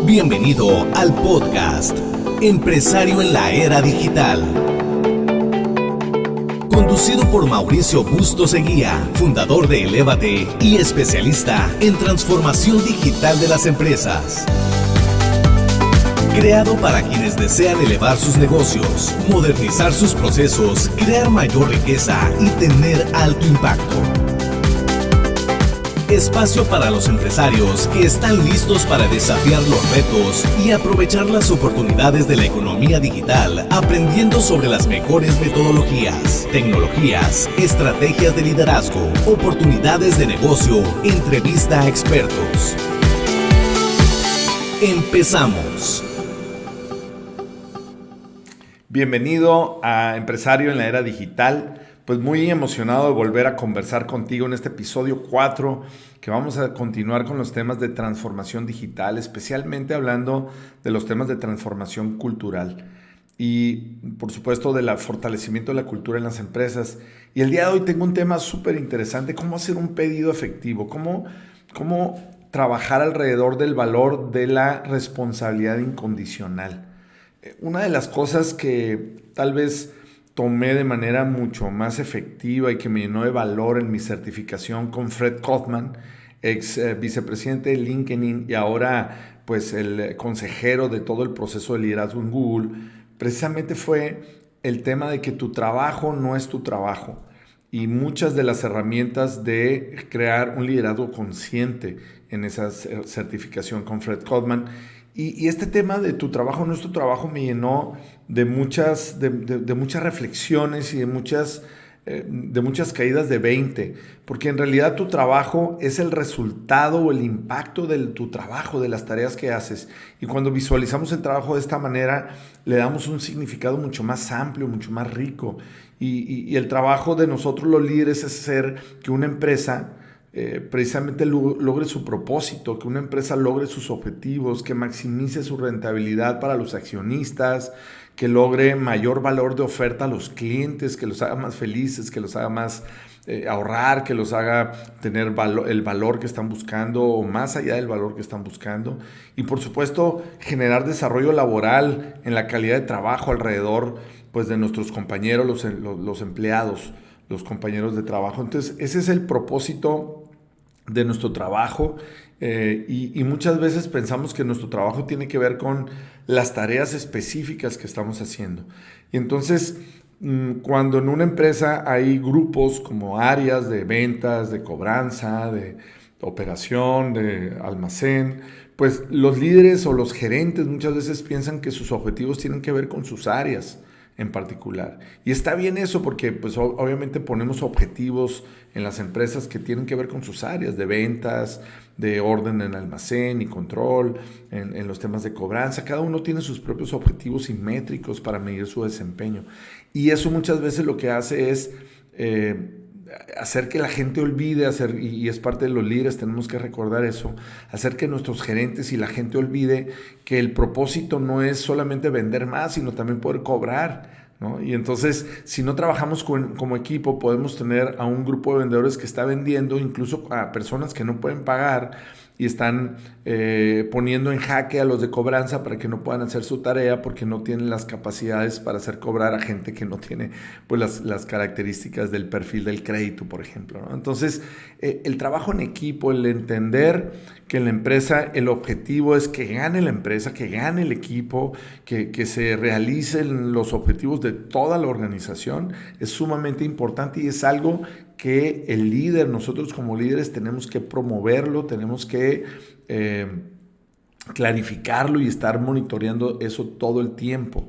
Bienvenido al podcast Empresario en la Era Digital. Conducido por Mauricio Bustos Eguía, fundador de Elévate y especialista en transformación digital de las empresas. Creado para quienes desean elevar sus negocios, modernizar sus procesos, crear mayor riqueza y tener alto impacto. Espacio para los empresarios que están listos para desafiar los retos y aprovechar las oportunidades de la economía digital, aprendiendo sobre las mejores metodologías, tecnologías, estrategias de liderazgo, oportunidades de negocio, entrevista a expertos. Empezamos. Bienvenido a Empresario en la Era Digital. Pues muy emocionado de volver a conversar contigo en este episodio 4, que vamos a continuar con los temas de transformación digital, especialmente hablando de los temas de transformación cultural y, por supuesto, del fortalecimiento de la cultura en las empresas. Y el día de hoy tengo un tema súper interesante: cómo hacer un pedido efectivo, cómo trabajar alrededor del valor de la responsabilidad incondicional. Una de las cosas que tal vez tomé de manera mucho más efectiva y que me llenó de valor en mi certificación con Fred Kaufman, ex vicepresidente de LinkedIn y ahora pues el consejero de todo el proceso de liderazgo en Google, precisamente fue el tema de que tu trabajo no es tu trabajo, y muchas de las herramientas de crear un liderazgo consciente en esa certificación con Fred Kaufman. Y este tema de tu trabajo no es tu trabajo me llenó de muchas reflexiones y de muchas caídas de 20, porque en realidad tu trabajo es el resultado o el impacto de tu trabajo, de las tareas que haces. Y cuando visualizamos el trabajo de esta manera, le damos un significado mucho más amplio, mucho más rico. Y el trabajo de nosotros los líderes es hacer que una empresa precisamente logre su propósito, que una empresa logre sus objetivos, que maximice su rentabilidad para los accionistas, que logre mayor valor de oferta a los clientes, que los haga más felices, que los haga más ahorrar, que los haga tener el valor que están buscando o más allá del valor que están buscando. Y por supuesto generar desarrollo laboral en la calidad de trabajo alrededor pues, de nuestros compañeros, los empleados, los compañeros de trabajo. Entonces ese es el propósito de nuestro trabajo, y muchas veces pensamos que nuestro trabajo tiene que ver con las tareas específicas que estamos haciendo. Y entonces cuando en una empresa hay grupos como áreas de ventas, de cobranza, de operación, de almacén, pues los líderes o los gerentes muchas veces piensan que sus objetivos tienen que ver con sus áreas en particular. Y está bien eso porque pues obviamente ponemos objetivos en las empresas que tienen que ver con sus áreas de ventas, de orden en almacén y control, en los temas de cobranza. Cada uno tiene sus propios objetivos y métricos para medir su desempeño. Y eso muchas veces lo que hace es hacer que la gente olvide, y es parte de los líderes, tenemos que recordar eso, hacer que nuestros gerentes y la gente olvide que el propósito no es solamente vender más, sino también poder cobrar, ¿no? Y entonces, si no trabajamos como equipo, podemos tener a un grupo de vendedores que está vendiendo incluso a personas que no pueden pagar y están poniendo en jaque a los de cobranza para que no puedan hacer su tarea porque no tienen las capacidades para hacer cobrar a gente que no tiene pues, las características del perfil del crédito, por ejemplo, ¿no? Entonces, el trabajo en equipo, el entender que en la empresa el objetivo es que gane la empresa, que gane el equipo, que se realicen los objetivos de toda la organización, es sumamente importante y es algo que el líder, nosotros como líderes tenemos que promoverlo, tenemos que clarificarlo y estar monitoreando eso todo el tiempo.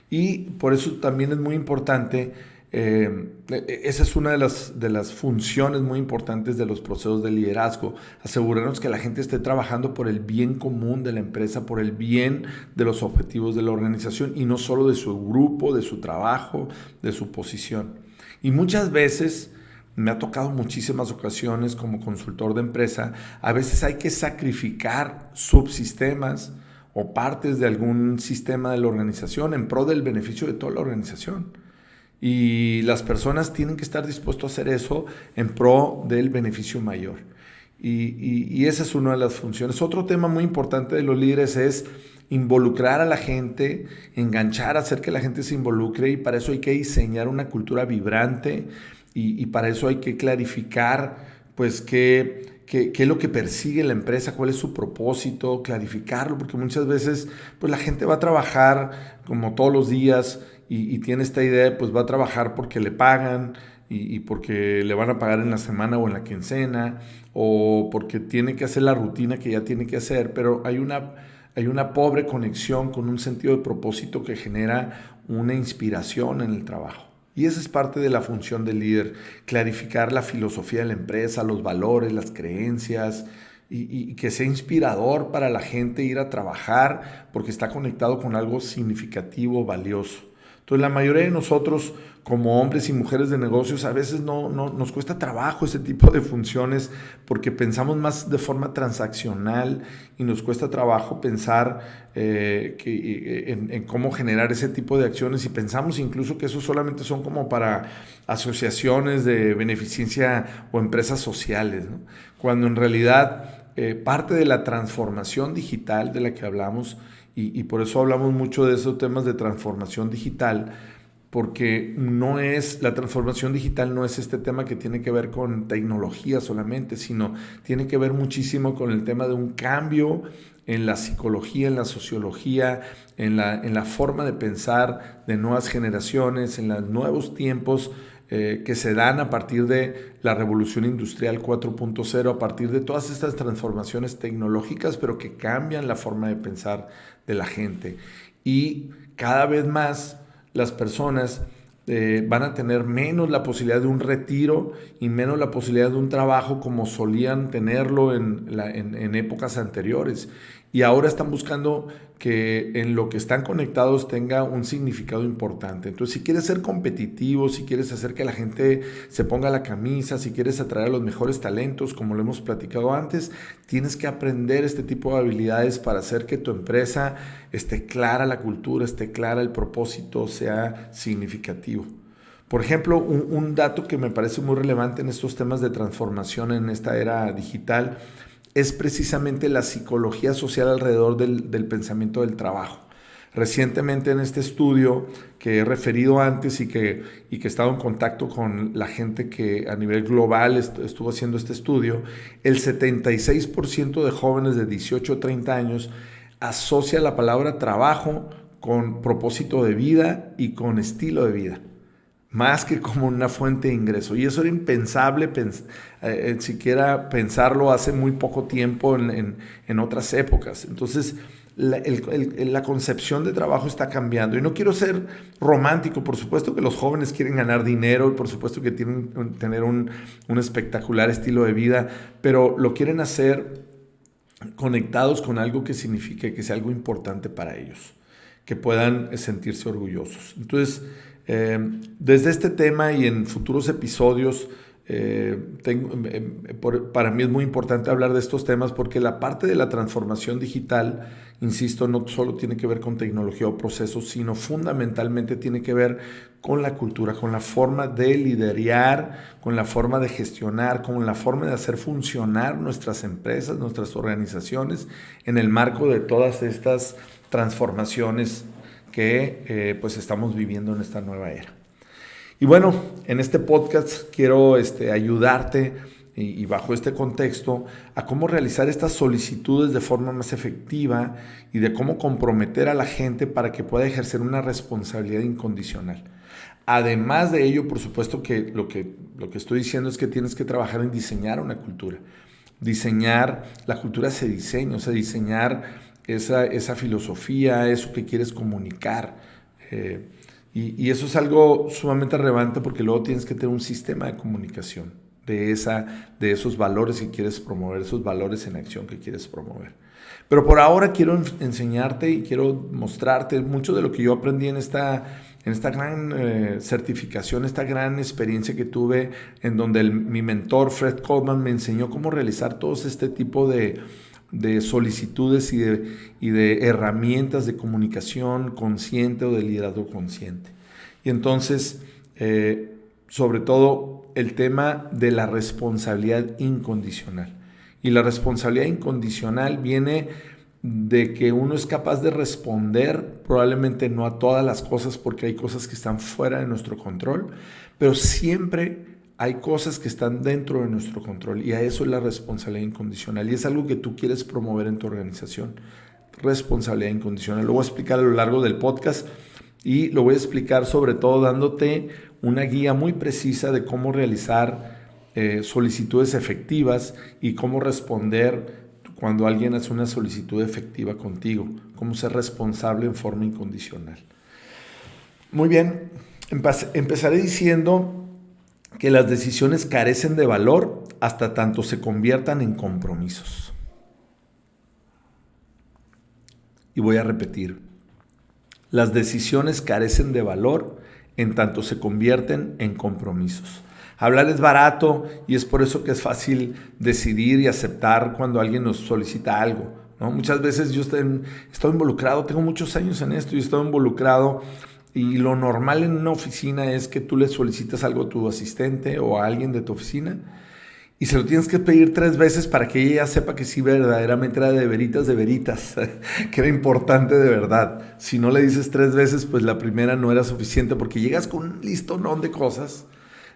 Y por eso también es muy importante, esa es una de las funciones muy importantes de los procesos de liderazgo, asegurarnos que la gente esté trabajando por el bien común de la empresa, por el bien de los objetivos de la organización y no solo de su grupo, de su trabajo, de su posición. Y muchas veces me ha tocado muchísimas ocasiones como consultor de empresa, a veces hay que sacrificar subsistemas o partes de algún sistema de la organización en pro del beneficio de toda la organización. Y las personas tienen que estar dispuestas a hacer eso en pro del beneficio mayor. Y esa es una de las funciones. Otro tema muy importante de los líderes es involucrar a la gente, enganchar, hacer que la gente se involucre, y para eso hay que diseñar una cultura vibrante y para eso hay que clarificar pues qué es lo que persigue la empresa, cuál es su propósito, clarificarlo, porque muchas veces pues la gente va a trabajar como todos los días y tiene esta idea de pues va a trabajar porque le pagan y porque le van a pagar en la semana o en la quincena, o porque tiene que hacer la rutina que ya tiene que hacer, pero hay una pobre conexión con un sentido de propósito que genera una inspiración en el trabajo. Y esa es parte de la función del líder, clarificar la filosofía de la empresa, los valores, las creencias, y que sea inspirador para la gente ir a trabajar porque está conectado con algo significativo, valioso. Entonces, la mayoría de nosotros, como hombres y mujeres de negocios, a veces no nos cuesta trabajo ese tipo de funciones porque pensamos más de forma transaccional y nos cuesta trabajo pensar en cómo generar ese tipo de acciones, y pensamos incluso que eso solamente son como para asociaciones de beneficencia o empresas sociales, ¿no? Cuando en realidad parte de la transformación digital de la que hablamos, y por eso hablamos mucho de esos temas de transformación digital, porque la transformación digital no es este tema que tiene que ver con tecnología solamente, sino tiene que ver muchísimo con el tema de un cambio en la psicología, en la sociología, en la forma de pensar de nuevas generaciones, en los nuevos tiempos que se dan a partir de la revolución industrial 4.0, a partir de todas estas transformaciones tecnológicas, pero que cambian la forma de pensar de la gente. Y cada vez más las personas van a tener menos la posibilidad de un retiro y menos la posibilidad de un trabajo como solían tenerlo en épocas anteriores. Y ahora están buscando que en lo que están conectados tenga un significado importante. Entonces, si quieres ser competitivo, si quieres hacer que la gente se ponga la camisa, si quieres atraer a los mejores talentos, como lo hemos platicado antes, tienes que aprender este tipo de habilidades para hacer que tu empresa esté clara la cultura, esté clara el propósito, sea significativo. Por ejemplo, un dato que me parece muy relevante en estos temas de transformación en esta era digital es precisamente la psicología social alrededor del pensamiento del trabajo. Recientemente, en este estudio que he referido antes y que he estado en contacto con la gente que a nivel global estuvo haciendo este estudio, el 76% de jóvenes de 18 a 30 años asocia la palabra trabajo con propósito de vida y con estilo de vida, más que como una fuente de ingreso. Y eso era impensable siquiera pensarlo hace muy poco tiempo en otras épocas. Entonces, la concepción de trabajo está cambiando. Y no quiero ser romántico, por supuesto que los jóvenes quieren ganar dinero, por supuesto que quieren tener un espectacular estilo de vida, pero lo quieren hacer conectados con algo que signifique que sea algo importante para ellos, que puedan sentirse orgullosos. Entonces, desde este tema y en futuros episodios, para mí es muy importante hablar de estos temas porque la parte de la transformación digital, insisto, no solo tiene que ver con tecnología o procesos, sino fundamentalmente tiene que ver con la cultura, con la forma de liderar, con la forma de gestionar, con la forma de hacer funcionar nuestras empresas, nuestras organizaciones en el marco de todas estas transformaciones que pues estamos viviendo en esta nueva era. Y bueno, en este podcast quiero ayudarte y bajo este contexto a cómo realizar estas solicitudes de forma más efectiva y de cómo comprometer a la gente para que pueda ejercer una responsabilidad incondicional. Además de ello, por supuesto que lo que estoy diciendo es que tienes que trabajar en diseñar una cultura. La cultura se diseña, o sea, diseñar esa filosofía, eso que quieres comunicar. Y eso es algo sumamente relevante porque luego tienes que tener un sistema de comunicación de esos valores que quieres promover, esos valores en acción que quieres promover. Pero por ahora quiero enseñarte y quiero mostrarte mucho de lo que yo aprendí en esta gran certificación, esta gran experiencia que tuve en donde mi mentor Fred Kallman me enseñó cómo realizar todos este tipo de solicitudes y de herramientas de comunicación consciente o de liderazgo consciente. Y entonces, sobre todo, el tema de la responsabilidad incondicional. Y la responsabilidad incondicional viene de que uno es capaz de responder, probablemente no a todas las cosas, porque hay cosas que están fuera de nuestro control, pero siempre hay cosas que están dentro de nuestro control, y a eso es la responsabilidad incondicional, y es algo que tú quieres promover en tu organización. Responsabilidad incondicional. Lo voy a explicar a lo largo del podcast, y lo voy a explicar sobre todo dándote una guía muy precisa de cómo realizar solicitudes efectivas y cómo responder cuando alguien hace una solicitud efectiva contigo, cómo ser responsable en forma incondicional. Muy bien, empezaré diciendo que las decisiones carecen de valor hasta tanto se conviertan en compromisos. Y voy a repetir, las decisiones carecen de valor en tanto se convierten en compromisos. Hablar es barato y es por eso que es fácil decidir y aceptar cuando alguien nos solicita algo, ¿no? Muchas veces yo estoy involucrado, tengo muchos años en esto y estoy involucrado, y lo normal en una oficina es que tú le solicitas algo a tu asistente o a alguien de tu oficina y se lo tienes que pedir 3 veces para que ella sepa que sí verdaderamente era de veritas, que era importante de verdad. Si no le dices 3 veces, pues la primera no era suficiente, porque llegas con un listonón de cosas.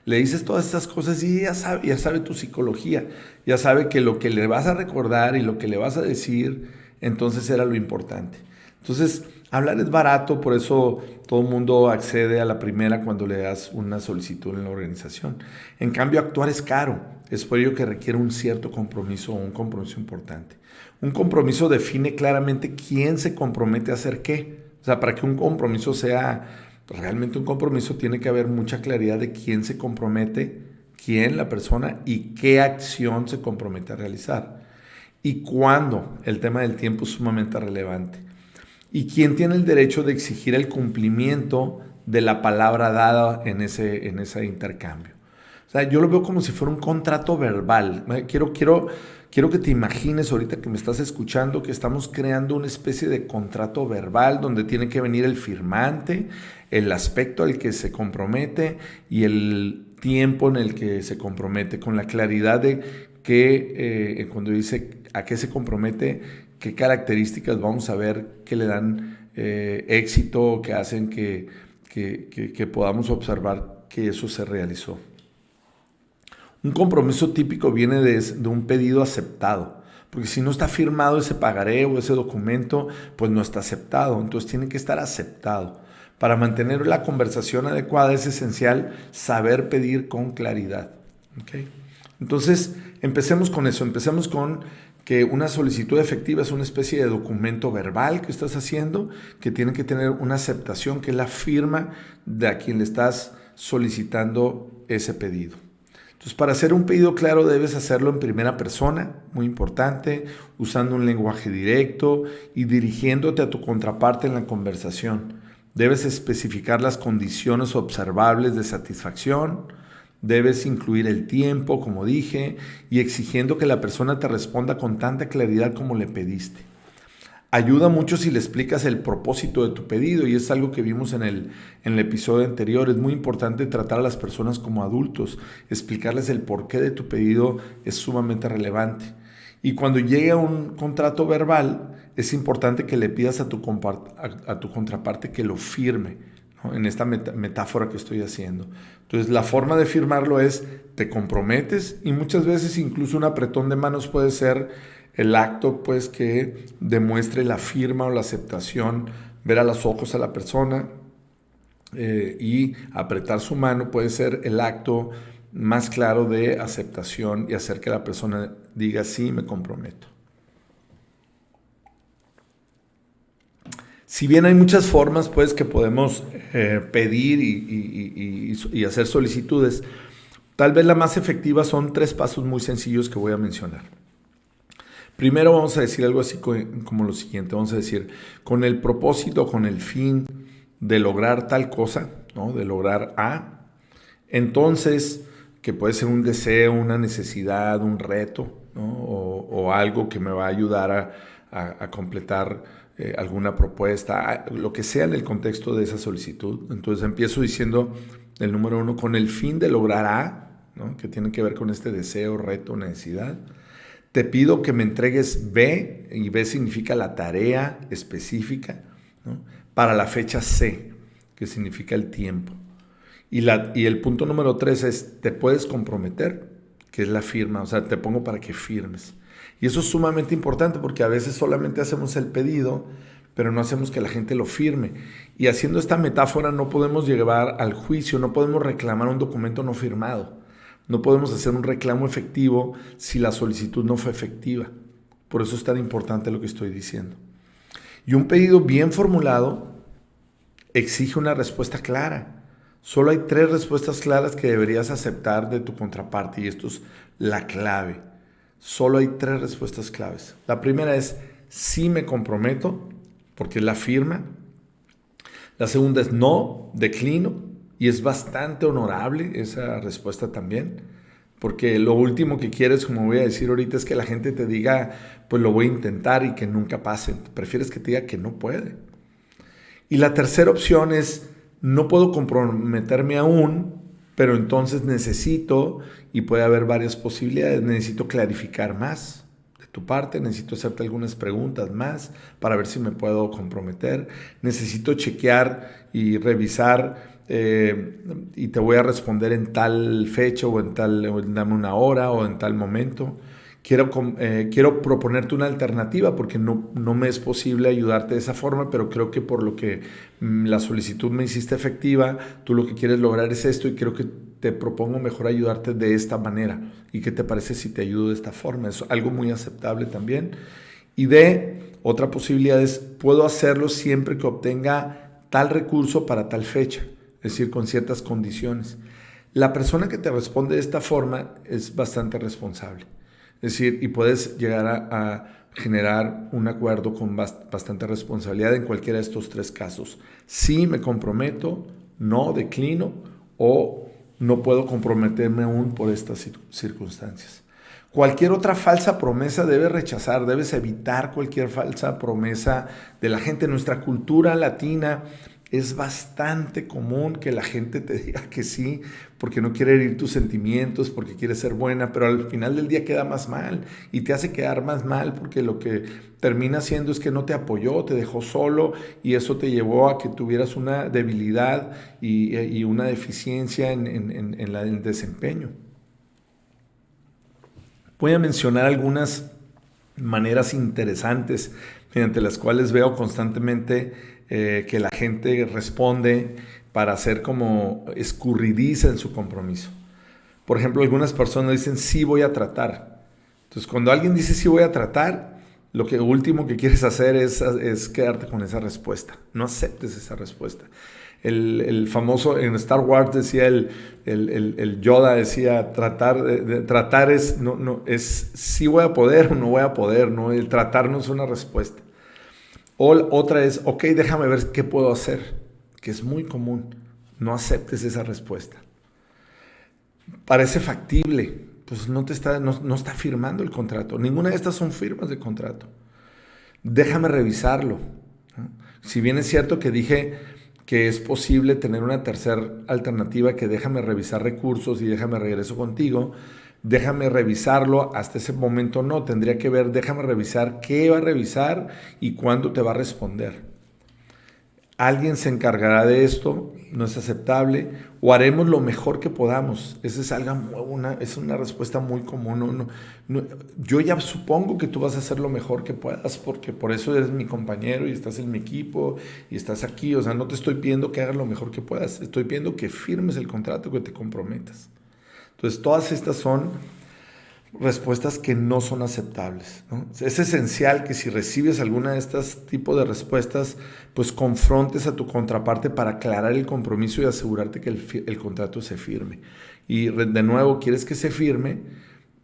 Le dices todas estas cosas y ya sabe tu psicología, ya sabe que lo que le vas a recordar y lo que le vas a decir, entonces era lo importante. Entonces, hablar es barato, por eso todo el mundo accede a la primera cuando le das una solicitud en la organización. En cambio, actuar es caro, es por ello que requiere un cierto compromiso o un compromiso importante. Un compromiso define claramente quién se compromete a hacer qué. O sea, para que un compromiso sea realmente un compromiso, tiene que haber mucha claridad de quién se compromete, quién, la persona, y qué acción se compromete a realizar. Y cuándo, el tema del tiempo es sumamente relevante. Y quién tiene el derecho de exigir el cumplimiento de la palabra dada en ese intercambio. O sea, yo lo veo como si fuera un contrato verbal. Quiero que te imagines ahorita que me estás escuchando que estamos creando una especie de contrato verbal donde tiene que venir el firmante, el aspecto al que se compromete y el tiempo en el que se compromete, con la claridad de que cuando dice a qué se compromete, qué características vamos a ver que le dan éxito, que hacen que podamos observar que eso se realizó. Un compromiso típico viene de un pedido aceptado, porque si no está firmado ese pagaré o ese documento, pues no está aceptado, entonces tiene que estar aceptado. Para mantener la conversación adecuada es esencial saber pedir con claridad. ¿Okay? Entonces, empecemos con eso, empecemos con que una solicitud efectiva es una especie de documento verbal que estás haciendo, que tiene que tener una aceptación, que es la firma de a quien le estás solicitando ese pedido. Entonces, para hacer un pedido claro debes hacerlo en primera persona, muy importante, usando un lenguaje directo y dirigiéndote a tu contraparte en la conversación. Debes especificar las condiciones observables de satisfacción, debes incluir el tiempo, como dije, y exigiendo que la persona te responda con tanta claridad como le pediste. Ayuda mucho si le explicas el propósito de tu pedido, y es algo que vimos en el episodio anterior. Es muy importante tratar a las personas como adultos, explicarles el porqué de tu pedido es sumamente relevante. Y cuando llegue a un contrato verbal, es importante que le pidas a tu contraparte que lo firme, ¿no? En esta metáfora que estoy haciendo. Entonces, la forma de firmarlo es, te comprometes, y muchas veces incluso un apretón de manos puede ser el acto, pues, que demuestre la firma o la aceptación. Ver a los ojos a la persona y apretar su mano puede ser el acto más claro de aceptación y hacer que la persona diga, sí, me comprometo. Si bien hay muchas formas, pues, que podemos pedir y hacer solicitudes, tal vez la más efectiva son 3 pasos muy sencillos que voy a mencionar. Primero vamos a decir algo así como lo siguiente. Vamos a decir, con el propósito, con el fin de lograr tal cosa, ¿no? De lograr A. Entonces, que puede ser un deseo, una necesidad, un reto, ¿no? O algo que me va a ayudar a completar alguna propuesta, lo que sea en el contexto de esa solicitud. Entonces empiezo diciendo el número 1, con el fin de lograr A, ¿no? Que tiene que ver con este deseo, reto, necesidad. te pido que me entregues B, y B significa la tarea específica, ¿no? Para la fecha C, que significa el tiempo. Y el punto número 3 es, te puedes comprometer, que es la firma, o sea, te pongo para que firmes. Y eso es sumamente importante porque a veces solamente hacemos el pedido, pero no hacemos que la gente lo firme. Y haciendo esta metáfora no podemos llevar al juicio, no podemos reclamar un documento no firmado. No podemos hacer un reclamo efectivo si la solicitud no fue efectiva. Por eso es tan importante lo que estoy diciendo. Y un pedido bien formulado exige una respuesta clara. Solo hay 3 respuestas claras que deberías aceptar de tu contraparte y esto es la clave. Solo hay 3 respuestas claves. La primera es sí me comprometo, porque es la firma. La segunda es no, declino, y es bastante honorable esa respuesta también, porque lo último que quieres, como voy a decir ahorita, es que la gente te diga, pues lo voy a intentar y que nunca pase. Prefieres que te diga que no puede. Y la tercera opción es no puedo comprometerme aún, pero entonces necesito, y puede haber varias posibilidades, necesito clarificar más de tu parte, necesito hacerte algunas preguntas más para ver si me puedo comprometer, necesito chequear y revisar y te voy a responder en tal fecha o dame una hora o en tal momento. Quiero proponerte una alternativa porque no me es posible ayudarte de esa forma, pero creo que por lo que la solicitud me hiciste efectiva, tú lo que quieres lograr es esto y creo que te propongo mejor ayudarte de esta manera. ¿Y qué te parece si te ayudo de esta forma? Es algo muy aceptable también. Y otra posibilidad es, puedo hacerlo siempre que obtenga tal recurso para tal fecha, es decir, con ciertas condiciones. La persona que te responde de esta forma es bastante responsable. Es decir, y puedes llegar a generar un acuerdo con bastante responsabilidad en cualquiera de estos 3 casos. Sí me comprometo, no declino o no puedo comprometerme aún por estas circunstancias. Cualquier otra falsa promesa debes evitar cualquier falsa promesa de la gente. En nuestra cultura latina es bastante común que la gente te diga que sí porque no quiere herir tus sentimientos, porque quiere ser buena, pero al final del día queda más mal y te hace quedar más mal porque lo que termina haciendo es que no te apoyó, te dejó solo y eso te llevó a que tuvieras una debilidad y una deficiencia en el desempeño. Voy a mencionar algunas maneras interesantes mediante las cuales veo constantemente que la gente responde para hacer como escurridiza en su compromiso. Por ejemplo, algunas personas dicen sí voy a tratar. Entonces, cuando alguien dice sí voy a tratar, lo último que quieres hacer es quedarte con esa respuesta. No aceptes esa respuesta. El famoso, en Star Wars decía el Yoda decía tratar es sí voy a poder o no voy a poder, ¿no? El tratar no es una respuesta. O otra es, ok, déjame ver qué puedo hacer, que es muy común. No aceptes esa respuesta. Parece factible, pues no está firmando el contrato. Ninguna de estas son firmas de contrato. Déjame revisarlo, ¿no? Si bien es cierto que dije que es posible tener una tercera alternativa, que déjame revisar recursos y déjame regreso contigo, déjame revisarlo, hasta ese momento no, tendría que ver, déjame revisar qué va a revisar y cuándo te va a responder. Alguien se encargará de esto, no es aceptable, o haremos lo mejor que podamos. Esa es una respuesta muy común. Yo ya supongo que tú vas a hacer lo mejor que puedas, porque por eso eres mi compañero y estás en mi equipo y estás aquí. O sea, no te estoy pidiendo que hagas lo mejor que puedas, estoy pidiendo que firmes el contrato, que te comprometas. Entonces, todas estas son respuestas que no son aceptables, ¿no? Es esencial que si recibes alguna de estas tipos de respuestas, pues confrontes a tu contraparte para aclarar el compromiso y asegurarte que el contrato se firme. Y de nuevo, quieres que se firme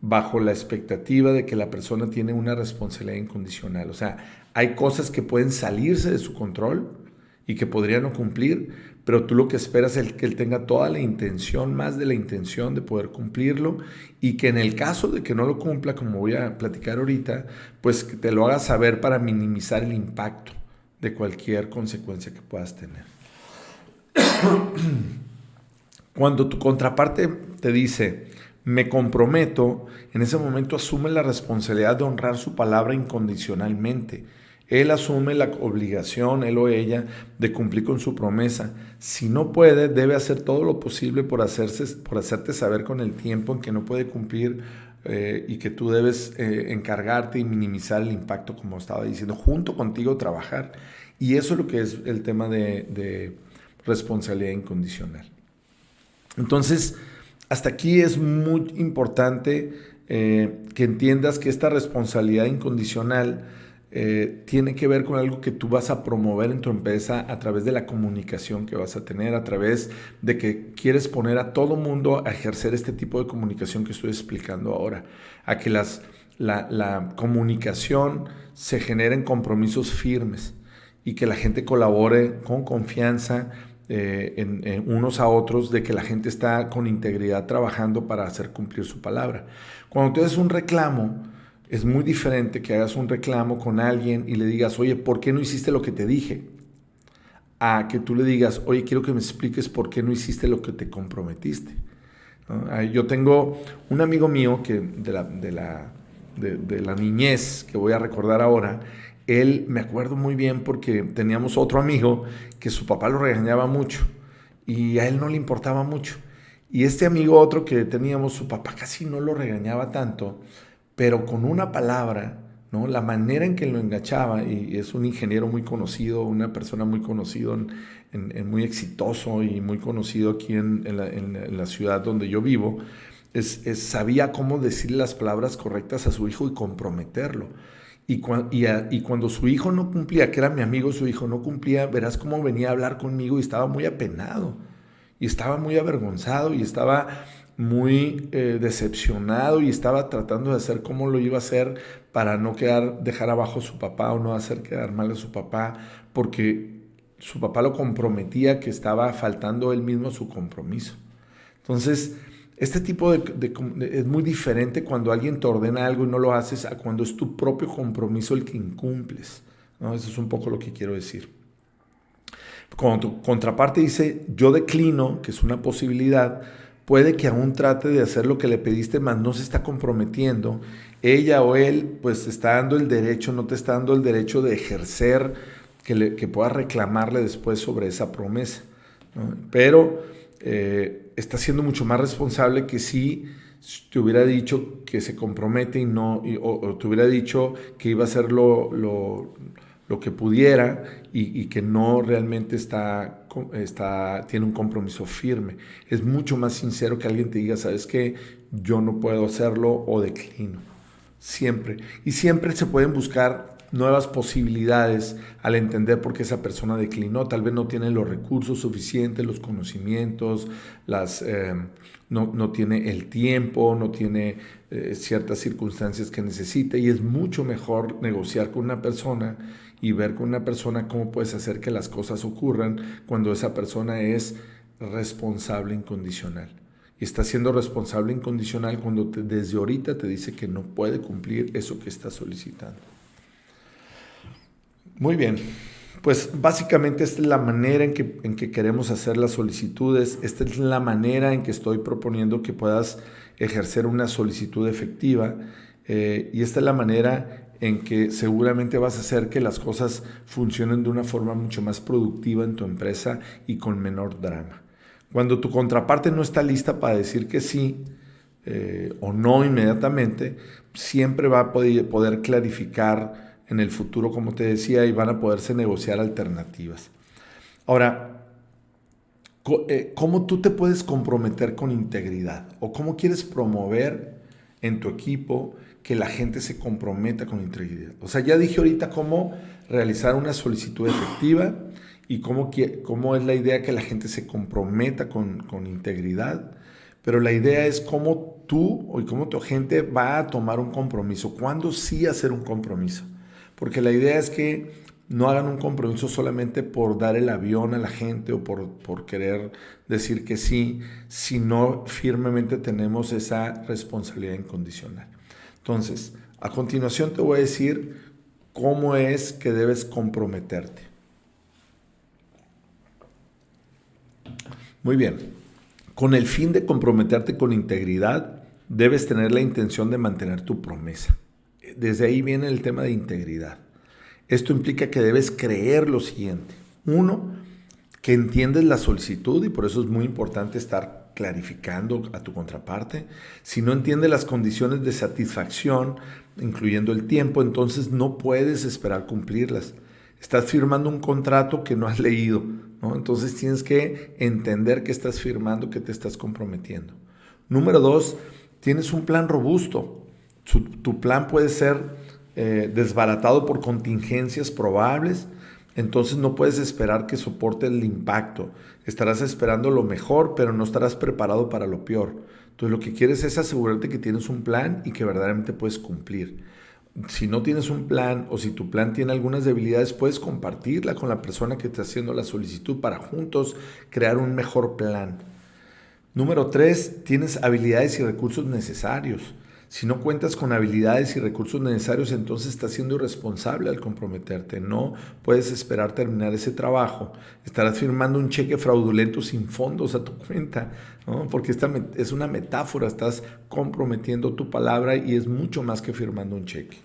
bajo la expectativa de que la persona tiene una responsabilidad incondicional. O sea, hay cosas que pueden salirse de su control y que podrían no cumplir, pero tú lo que esperas es que él tenga toda la intención, más de la intención de poder cumplirlo, y que en el caso de que no lo cumpla, como voy a platicar ahorita, pues que te lo hagas saber para minimizar el impacto de cualquier consecuencia que puedas tener. Cuando tu contraparte te dice, me comprometo, en ese momento asume la responsabilidad de honrar su palabra incondicionalmente. Él asume la obligación, él o ella, de cumplir con su promesa. Si no puede, debe hacer todo lo posible por hacerte saber con el tiempo en que no puede cumplir y que tú debes encargarte y minimizar el impacto, como estaba diciendo, junto contigo trabajar. Y eso es lo que es el tema de responsabilidad incondicional. Entonces, hasta aquí es muy importante que entiendas que esta responsabilidad incondicional tiene que ver con algo que tú vas a promover en tu empresa a través de la comunicación que vas a tener, a través de que quieres poner a todo mundo a ejercer este tipo de comunicación que estoy explicando ahora, a que la comunicación se genere en compromisos firmes y que la gente colabore con confianza en unos a otros, de que la gente está con integridad trabajando para hacer cumplir su palabra. Cuando tú haces un reclamo, es muy diferente que hagas un reclamo con alguien y le digas, oye, ¿por qué no hiciste lo que te dije? A que tú le digas, oye, quiero que me expliques por qué no hiciste lo que te comprometiste, ¿no? Yo tengo un amigo mío que de la niñez, que voy a recordar ahora. Él, me acuerdo muy bien porque teníamos otro amigo que su papá lo regañaba mucho y a él no le importaba mucho. Y este amigo otro que teníamos, su papá casi no lo regañaba tanto, pero con una palabra, ¿no? La manera en que lo enganchaba, y es un ingeniero muy conocido, una persona muy conocido, muy exitoso y muy conocido aquí en la ciudad donde yo vivo, sabía cómo decirle las palabras correctas a su hijo y comprometerlo. Y cuando su hijo no cumplía, que era mi amigo, su hijo no cumplía, verás cómo venía a hablar conmigo y estaba muy apenado, y estaba muy avergonzado, y estaba muy decepcionado, y estaba tratando de hacer cómo lo iba a hacer para no dejar abajo a su papá o no hacer quedar mal a su papá, porque su papá lo comprometía, que estaba faltando él mismo a su compromiso. Entonces, este tipo es muy diferente cuando alguien te ordena algo y no lo haces, a cuando es tu propio compromiso el que incumples, ¿no? Eso es un poco lo que quiero decir. Cuando tu contraparte dice, yo declino, que es una posibilidad, puede que aún trate de hacer lo que le pediste, mas no se está comprometiendo. Ella o él, pues te está dando el derecho, no te está dando el derecho de ejercer, que puedas reclamarle después sobre esa promesa, ¿no? Pero está siendo mucho más responsable que si te hubiera dicho que se compromete o te hubiera dicho que iba a hacer lo que pudiera y que no realmente tiene un compromiso firme. Es mucho más sincero que alguien te diga, ¿sabes qué? Yo no puedo hacerlo o declino. Siempre. Y siempre se pueden buscar nuevas posibilidades al entender por qué esa persona declinó. Tal vez no tiene los recursos suficientes, los conocimientos, no tiene el tiempo, no tiene ciertas circunstancias que necesita, y es mucho mejor negociar con una persona y ver con una persona cómo puedes hacer que las cosas ocurran cuando esa persona es responsable incondicional. Y está siendo responsable incondicional cuando desde ahorita te dice que no puede cumplir eso que está solicitando. Muy bien, pues básicamente esta es la manera en que queremos hacer las solicitudes. Esta es la manera en que estoy proponiendo que puedas ejercer una solicitud efectiva, y esta es la manera en que seguramente vas a hacer que las cosas funcionen de una forma mucho más productiva en tu empresa y con menor drama. Cuando tu contraparte no está lista para decir que sí o no inmediatamente, siempre va a poder clarificar en el futuro, como te decía, y van a poderse negociar alternativas. Ahora, ¿cómo tú te puedes comprometer con integridad? ¿O cómo quieres promover en tu equipo que la gente se comprometa con integridad? O sea, ya dije ahorita cómo realizar una solicitud efectiva y cómo es la idea que la gente se comprometa con integridad. Pero la idea es cómo tú y cómo tu gente va a tomar un compromiso. ¿Cuándo sí hacer un compromiso? Porque la idea es que no hagan un compromiso solamente por dar el avión a la gente o por querer decir que sí, sino firmemente tenemos esa responsabilidad incondicional. Entonces, a continuación te voy a decir cómo es que debes comprometerte. Muy bien. Con el fin de comprometerte con integridad, debes tener la intención de mantener tu promesa. Desde ahí viene el tema de integridad. Esto implica que debes creer lo siguiente. Uno, que entiendes la solicitud y por eso es muy importante estar clarificando a tu contraparte. Si no entiende las condiciones de satisfacción, incluyendo el tiempo, entonces no puedes esperar cumplirlas. Estás firmando un contrato que no has leído, ¿no? Entonces tienes que entender que estás firmando, que te estás comprometiendo. Número 2, tienes un plan robusto. Tu plan puede ser desbaratado por contingencias probables, entonces no puedes esperar que soporte el impacto. Estarás esperando lo mejor, pero no estarás preparado para lo peor. Entonces lo que quieres es asegurarte que tienes un plan y que verdaderamente puedes cumplir. Si no tienes un plan o si tu plan tiene algunas debilidades, puedes compartirla con la persona que está haciendo la solicitud para juntos crear un mejor plan. Número 3, tienes habilidades y recursos necesarios. Si no cuentas con habilidades y recursos necesarios, entonces estás siendo irresponsable al comprometerte. No puedes esperar terminar ese trabajo. Estarás firmando un cheque fraudulento sin fondos a tu cuenta, ¿no? Porque esta es una metáfora. Estás comprometiendo tu palabra y es mucho más que firmando un cheque.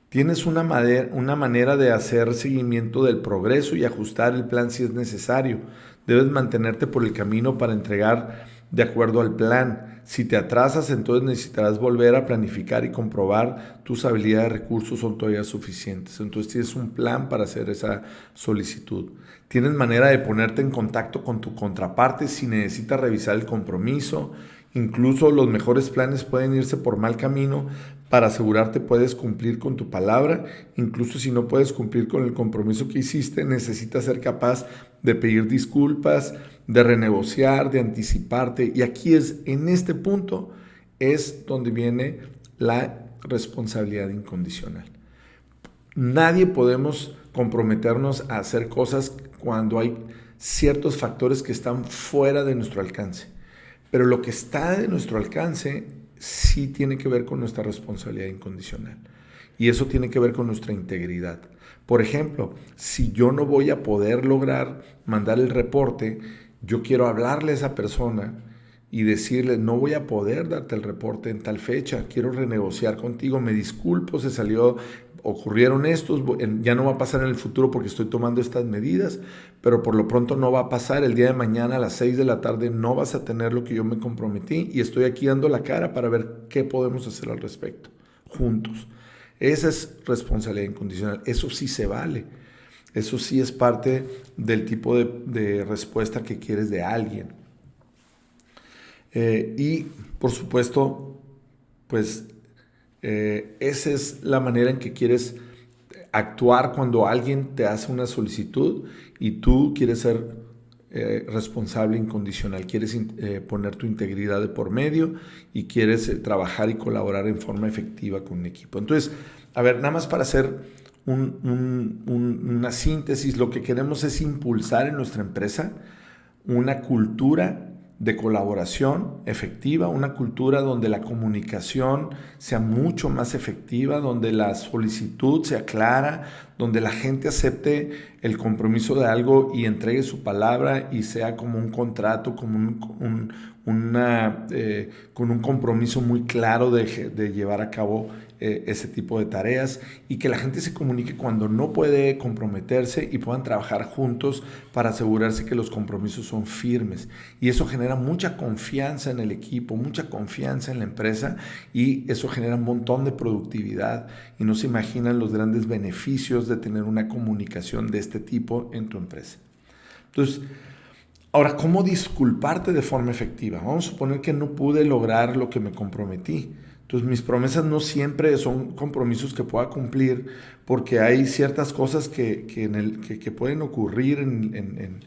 Tienes una manera de hacer seguimiento del progreso y ajustar el plan si es necesario. Debes mantenerte por el camino para entregar de acuerdo al plan. Si te atrasas, entonces necesitarás volver a planificar y comprobar tus habilidades y recursos son todavía suficientes. Entonces tienes un plan para hacer esa solicitud. Tienes manera de ponerte en contacto con tu contraparte si necesitas revisar el compromiso. Incluso los mejores planes pueden irse por mal camino. Para asegurarte puedes cumplir con tu palabra. Incluso si no puedes cumplir con el compromiso que hiciste, necesitas ser capaz de pedir disculpas, de renegociar, de anticiparte. Y aquí en este punto es donde viene la responsabilidad incondicional. Nadie podemos comprometernos a hacer cosas cuando hay ciertos factores que están fuera de nuestro alcance. Pero lo que está de nuestro alcance sí tiene que ver con nuestra responsabilidad incondicional. Y eso tiene que ver con nuestra integridad. Por ejemplo, si yo no voy a poder lograr mandar el reporte, yo quiero hablarle a esa persona y decirle, no voy a poder darte el reporte en tal fecha, quiero renegociar contigo, me disculpo, ocurrieron estos, ya no va a pasar en el futuro porque estoy tomando estas medidas, pero por lo pronto no va a pasar, el día de mañana a las 6 de la tarde no vas a tener lo que yo me comprometí y estoy aquí dando la cara para ver qué podemos hacer al respecto, juntos. Esa es responsabilidad incondicional, eso sí se vale, eso sí es parte del tipo de respuesta que quieres de alguien. Y por supuesto, pues esa es la manera en que quieres actuar cuando alguien te hace una solicitud y tú quieres ser responsable incondicional, quieres poner tu integridad de por medio y quieres trabajar y colaborar en forma efectiva con un equipo. Entonces, a ver, nada más para hacer una síntesis, lo que queremos es impulsar en nuestra empresa una cultura de colaboración efectiva, una cultura donde la comunicación sea mucho más efectiva, donde la solicitud sea clara, donde la gente acepte el compromiso de algo y entregue su palabra y sea como un contrato, como con un compromiso muy claro de llevar a cabo ese tipo de tareas y que la gente se comunique cuando no puede comprometerse y puedan trabajar juntos para asegurarse que los compromisos son firmes. Y eso genera mucha confianza en el equipo, mucha confianza en la empresa y eso genera un montón de productividad y no se imaginan los grandes beneficios de tener una comunicación de este tipo en tu empresa. Entonces, ahora, ¿cómo disculparte de forma efectiva? Vamos a suponer que no pude lograr lo que me comprometí. Entonces, mis promesas no siempre son compromisos que pueda cumplir porque hay ciertas cosas que pueden ocurrir en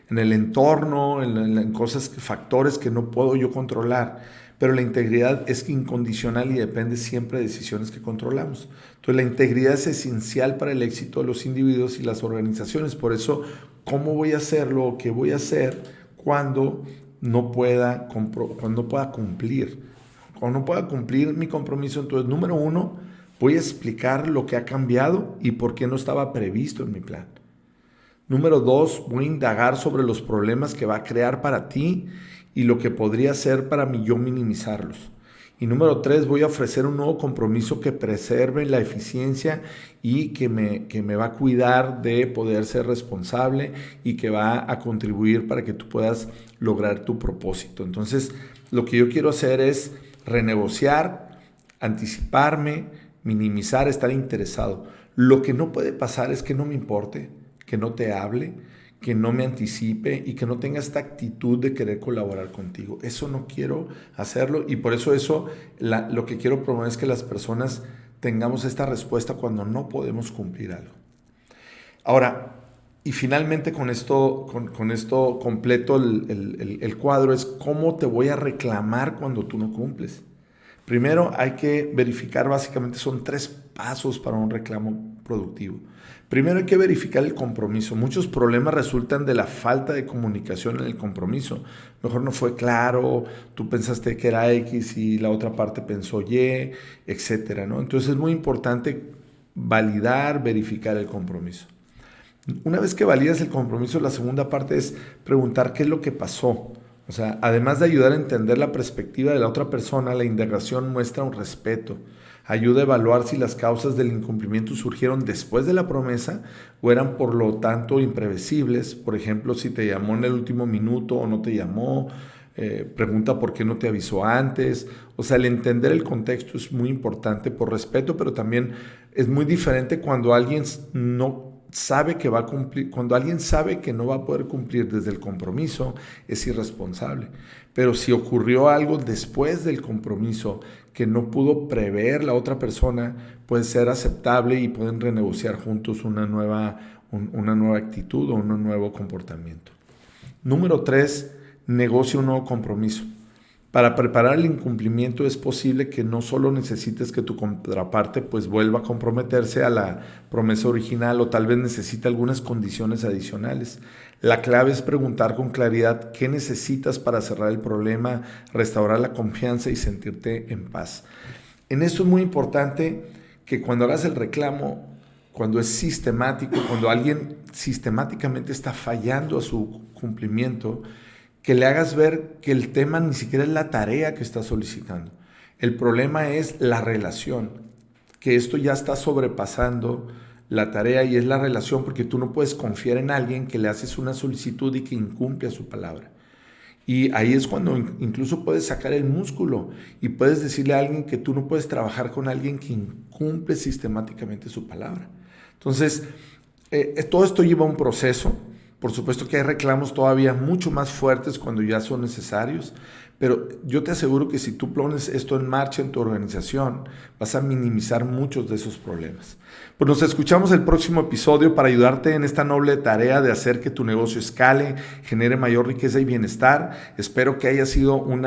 el entorno, en cosas, factores que no puedo yo controlar. Pero la integridad es incondicional y depende siempre de decisiones que controlamos. Entonces, la integridad es esencial para el éxito de los individuos y las organizaciones. Por eso, ¿cómo voy a hacerlo o qué voy a hacer cuando no pueda cumplir? Cuando no pueda cumplir mi compromiso, entonces, número 1, voy a explicar lo que ha cambiado y por qué no estaba previsto en mi plan. Número 2, voy a indagar sobre los problemas que va a crear para ti y lo que podría hacer para yo minimizarlos. Y número 3, voy a ofrecer un nuevo compromiso que preserve la eficiencia y que me va a cuidar de poder ser responsable y que va a contribuir para que tú puedas lograr tu propósito. Entonces, lo que yo quiero hacer es renegociar, anticiparme, minimizar, estar interesado. Lo que no puede pasar es que no me importe, que no te hable, que no me anticipe y que no tenga esta actitud de querer colaborar contigo. Eso no quiero hacerlo y por eso lo que quiero promover es que las personas tengamos esta respuesta cuando no podemos cumplir algo. Ahora, y finalmente con esto completo el cuadro es cómo te voy a reclamar cuando tú no cumples. Primero hay que verificar, básicamente son 3 pasos para un reclamo productivo. Primero hay que verificar el compromiso. Muchos problemas resultan de la falta de comunicación en el compromiso. Mejor no fue claro, tú pensaste que era X y la otra parte pensó Y, etcétera, ¿no? Entonces es muy importante validar, verificar el compromiso. Una vez que validas el compromiso, la segunda parte es preguntar qué es lo que pasó. O sea, además de ayudar a entender la perspectiva de la otra persona, la indagación muestra un respeto. Ayuda a evaluar si las causas del incumplimiento surgieron después de la promesa o eran por lo tanto imprevisibles. Por ejemplo, si te llamó en el último minuto o no te llamó, pregunta por qué no te avisó antes. O sea, el entender el contexto es muy importante por respeto, pero también es muy diferente cuando alguien no sabe que va a cumplir. Cuando alguien sabe que no va a poder cumplir desde el compromiso, es irresponsable. Pero si ocurrió algo después del compromiso que no pudo prever la otra persona, puede ser aceptable y pueden renegociar juntos una nueva actitud o un nuevo comportamiento. Número 3, negocia un nuevo compromiso. Para preparar el incumplimiento es posible que no solo necesites que tu contraparte pues vuelva a comprometerse a la promesa original o tal vez necesite algunas condiciones adicionales. La clave es preguntar con claridad qué necesitas para cerrar el problema, restaurar la confianza y sentirte en paz. En esto es muy importante que cuando hagas el reclamo, cuando es sistemático, cuando alguien sistemáticamente está fallando a su cumplimiento, que le hagas ver que el tema ni siquiera es la tarea que está solicitando. El problema es la relación, que esto ya está sobrepasando la tarea y es la relación porque tú no puedes confiar en alguien que le haces una solicitud y que incumple a su palabra. Y ahí es cuando incluso puedes sacar el músculo y puedes decirle a alguien que tú no puedes trabajar con alguien que incumple sistemáticamente su palabra. Entonces, todo esto lleva a un proceso. Por supuesto que hay reclamos todavía mucho más fuertes cuando ya son necesarios, pero yo te aseguro que si tú pones esto en marcha en tu organización, vas a minimizar muchos de esos problemas. Pues nos escuchamos el próximo episodio para ayudarte en esta noble tarea de hacer que tu negocio escale, genere mayor riqueza y bienestar. Espero que haya sido un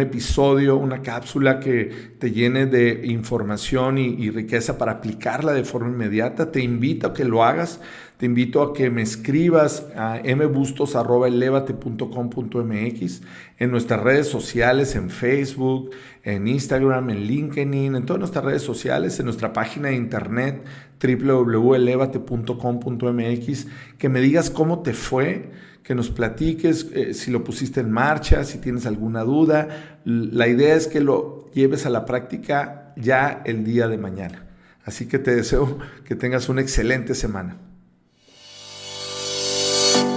episodio, una cápsula que te llene de información y riqueza para aplicarla de forma inmediata. Te invito a que lo hagas. Te invito a que me escribas a mbustos@elevate.com.mx, en nuestras redes sociales, en Facebook, en Instagram, en LinkedIn, en todas nuestras redes sociales, en nuestra página de internet www.elevate.com.mx, que me digas cómo te fue, que nos platiques si lo pusiste en marcha, si tienes alguna duda. La idea es que lo lleves a la práctica ya el día de mañana. Así que te deseo que tengas una excelente semana.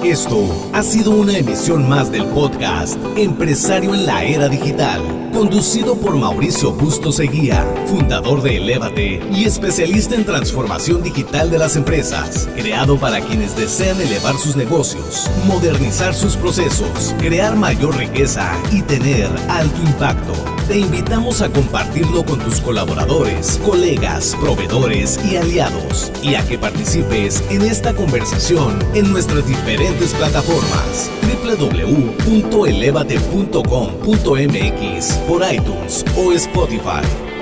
Esto ha sido una emisión más del podcast Empresario en la Era Digital, conducido por Mauricio Bustos Eguía, fundador de Elévate y especialista en transformación digital de las empresas, creado para quienes desean elevar sus negocios, modernizar sus procesos, crear mayor riqueza y tener alto impacto. Te invitamos a compartirlo con tus colaboradores, colegas, proveedores y aliados, y a que participes en esta conversación en nuestras diferentes plataformas www.elevate.com.mx, por iTunes o Spotify.